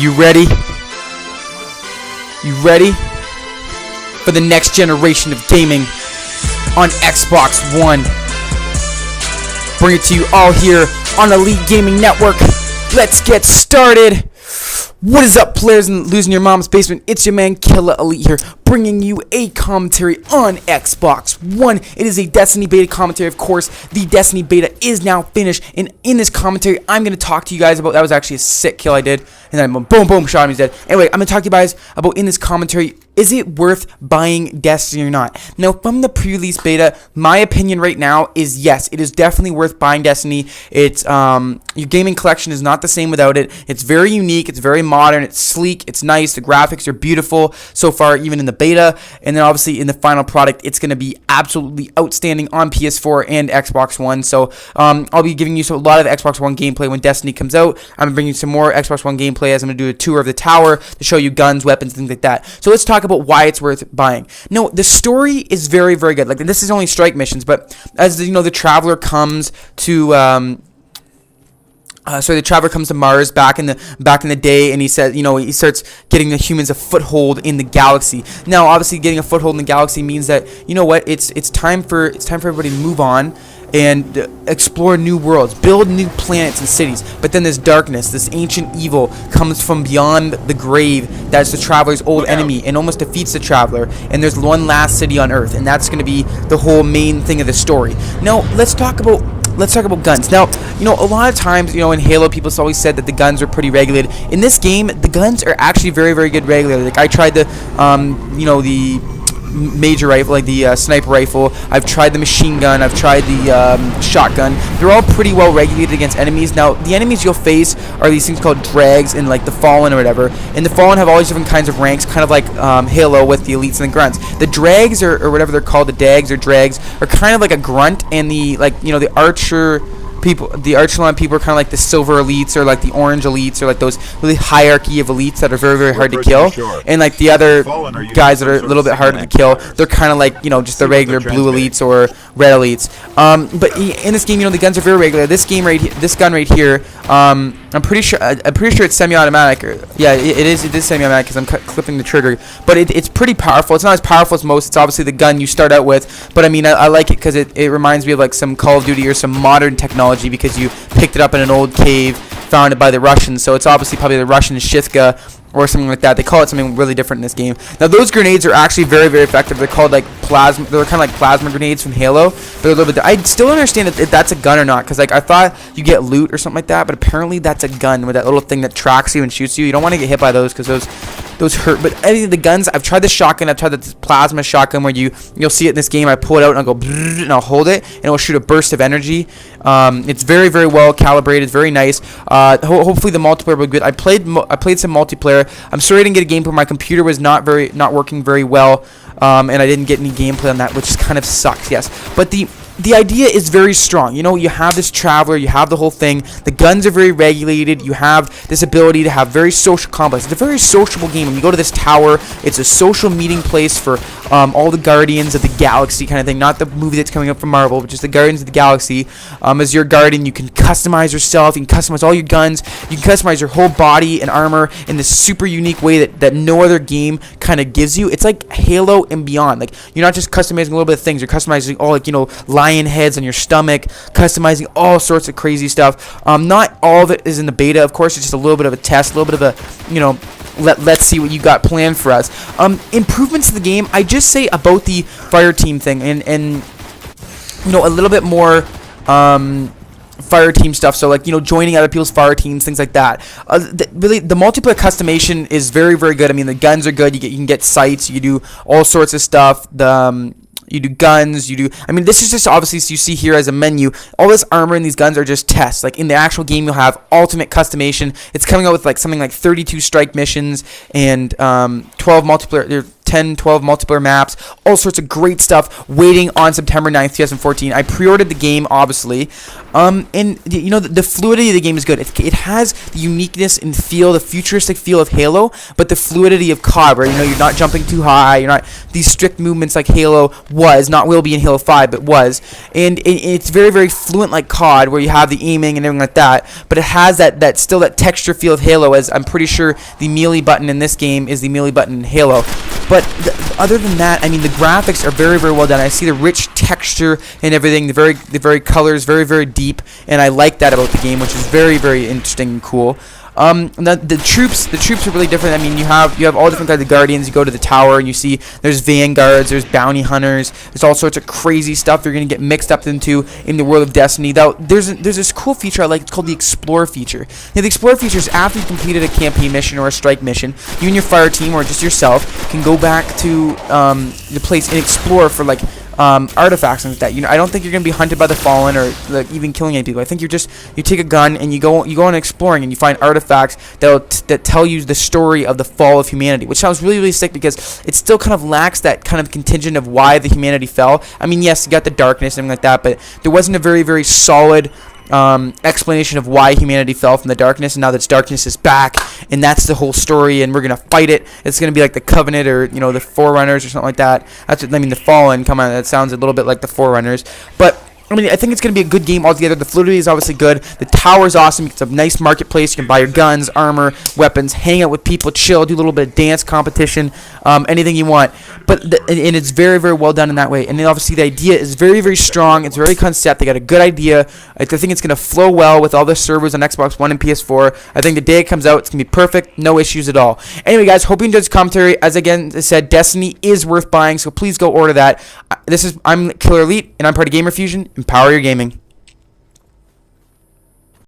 You ready? You ready for the next generation of gaming on Xbox One? Bring it to you all here on Elite Gaming Network. Let's get started. What is up, players in Losing Your Mom's Basement? It's your man Killer Elite here, bringing you a commentary on Xbox One. It is a Destiny beta commentary, of course. The Destiny beta is now finished, and in this commentary, I'm going to talk to you guys about, that was actually a sick kill I did, and then boom, boom, shot him, he's dead. Anyway, I'm going to talk to you guys about, in this commentary, is it worth buying Destiny or not? Now, from the pre-release beta, my opinion right now is yes, it is definitely worth buying Destiny. It's, your gaming collection is not the same without it. It's very unique, it's very modern, it's sleek, it's nice, the graphics are beautiful so far, even in the beta, and then obviously in the final product, it's going to be absolutely outstanding on PS4 and Xbox One. So, I'll be giving you a lot of Xbox One gameplay when Destiny comes out. I'm going to bring you some more Xbox One gameplay as I'm going to do a tour of the tower to show you guns, weapons, things like that. So let's talk about why it's worth buying. No, the story is very, very good. Like, this is only strike missions, but as the Traveler comes to the Traveler comes to Mars back in the day, and he says, he starts getting the humans a foothold in the galaxy. Now, obviously, getting a foothold in the galaxy means that it's time for everybody to move on and explore new worlds, build new planets and cities. But then this darkness, this ancient evil, comes from beyond the grave. That's the Traveler's old enemy, and almost defeats the Traveler. And there's one last city on Earth, and that's going to be the whole main thing of the story. Now, let's talk about guns. Now, a lot of times, in Halo, people always said that the guns are pretty regulated. In this game, the guns are actually very, very good regulated. Like, I tried the major rifle, like the sniper rifle. I've tried the machine gun. I've tried the shotgun. They're all pretty well regulated against enemies. Now, the enemies you'll face are these things called dregs and like the Fallen or whatever. And the Fallen have all these different kinds of ranks, kind of like Halo with the elites and the grunts. The dregs or whatever they're called, the dags or dregs, are kind of like a grunt, and the archer people, the Archelon people, are kind of like the silver elites or like the orange elites, or like those really hierarchy of elites that are very, very hard to kill. And like the other guys that are a little bit harder to kill, they're kind of like just the regular blue elites or red elites. But in this game, the guns are very regular. This gun right here, I'm pretty sure it's semi-automatic. Yeah, it is semi-automatic because I'm clipping the trigger. But it's pretty powerful. It's not as powerful as most. It's obviously the gun you start out with. But I mean, I like it because it reminds me of like some Call of Duty or some modern technology, because you picked it up in an old cave founded by the Russians. So it's obviously probably the Russian Shithka or something like that. They call it something really different in this game. Now, those grenades are actually very, very effective. They're called like plasma. They're kind of like plasma grenades from Halo. They're a little bit. I still don't understand if that's a gun or not, because like I thought you get loot or something like that, but apparently that's a gun with that little thing that tracks you and shoots you. You don't want to get hit by those because those hurt. But any of the guns, I've tried the shotgun. I've tried the plasma shotgun where you'll see it in this game. I pull it out and I'll go and I'll hold it and it will shoot a burst of energy. It's very, very well calibrated. It's very nice. Hopefully the multiplayer will be good. I played some multiplayer. I'm sorry I didn't get a gameplay. My computer was not working very well, and I didn't get any gameplay on that, which kind of sucks. Yes, but the idea is very strong. You have this Traveler, you have the whole thing. The guns are very regulated. You have this ability to have very social complex. It's a very sociable game. When you go to this tower, it's a social meeting place for all the Guardians of the Galaxy kind of thing. Not the movie that's coming up from Marvel, but just the Guardians of the Galaxy. As your guardian, you can customize yourself. You can customize all your guns. You can customize your whole body and armor in this super unique way that no other game kind of gives you. It's like Halo and beyond. Like, you're not just customizing a little bit of things. You're customizing all, lion heads on your stomach, customizing all sorts of crazy stuff. Not all of it is in the beta, of course. It's just a little bit of a test, a little bit of a let's see what you got planned for us. Improvements to the game, I just say about the fire team thing and a little bit more fire team stuff. So like joining other people's fire teams, things like that. Really, the multiplayer customization is very, very good. I mean, the guns are good. You can get sights. You do all sorts of stuff. You do guns, this is just obviously, so you see here as a menu, all this armor and these guns are just tests. Like in the actual game, you'll have ultimate customization. It's coming out with like something like 32 strike missions and 12 multiplayer, 10, 12 multiplayer maps, all sorts of great stuff waiting on September 9th, 2014. I pre-ordered the game, obviously. And you know, the fluidity of the game is good. It has the uniqueness and feel, the futuristic feel of Halo, but the fluidity of COD, where, you know, you're not jumping too high, you're not these strict movements like Halo was, not will be in Halo 5, but was. And it's very, very fluent like COD, where you have the aiming and everything like that, but it has that still that texture feel of Halo, as I'm pretty sure the melee button in this game is the melee button in Halo. But other than that, I mean, the graphics are very, very well done. I see the rich texture and everything, the very colors, very, very deep, and I like that about the game, which is very, very interesting and cool. The troops are really different. I mean, you have all different kinds of guardians. You go to the tower and you see there's vanguards, there's bounty hunters, there's all sorts of crazy stuff you're gonna get mixed up into in the world of Destiny. Though there's this cool feature I like. It's called the Explore feature. Now, the Explore feature is after you completed a campaign mission or a strike mission, you and your fire team or just yourself can go back to the place and explore for like artifacts and like that. You know, I don't think you're gonna be hunted by the Fallen or like even killing any people. I think you take a gun and you go on exploring and you find artifacts that tell you the story of the fall of humanity, which sounds really, really sick because it still kind of lacks that kind of contingent of why the humanity fell. I mean, yes, you got the darkness and everything like that, but there wasn't a very, very solid explanation of why humanity fell from the darkness, and now that darkness is back, and that's the whole story, and we're gonna fight it. It's gonna be like the Covenant, or you know, the Forerunners or something like that. That's what I mean. The Fallen. Come on, that sounds a little bit like the Forerunners, but I mean, I think it's going to be a good game altogether. The fluidity is obviously good. The tower is awesome. It's a nice marketplace. You can buy your guns, armor, weapons, hang out with people, chill, do a little bit of dance competition, anything you want. But and it's very, very well done in that way. And then obviously the idea is very, very strong. It's very concept. They got a good idea. I think it's going to flow well with all the servers on Xbox One and PS4. I think the day it comes out, it's going to be perfect. No issues at all. Anyway, guys, hope you enjoyed this commentary. As again I said, Destiny is worth buying, so please go order that. I'm Killer Elite, and I'm part of Gamer Fusion. Empower your gaming.